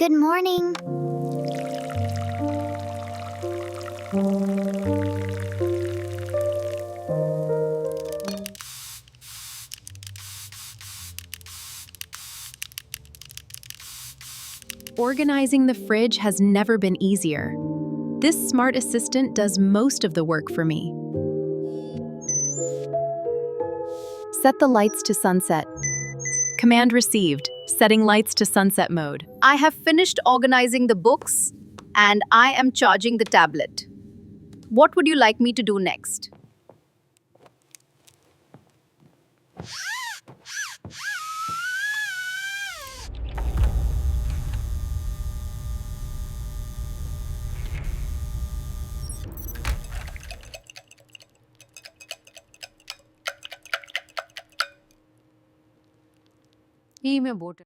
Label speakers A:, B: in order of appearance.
A: Good morning.
B: Organizing the fridge has never been easier. This smart assistant does most of the work for me. Set the lights to sunset. Command received, setting lights to sunset mode.
C: I have finished organizing the books and I am charging the tablet. What would you like me to do next?
B: ही मैं boat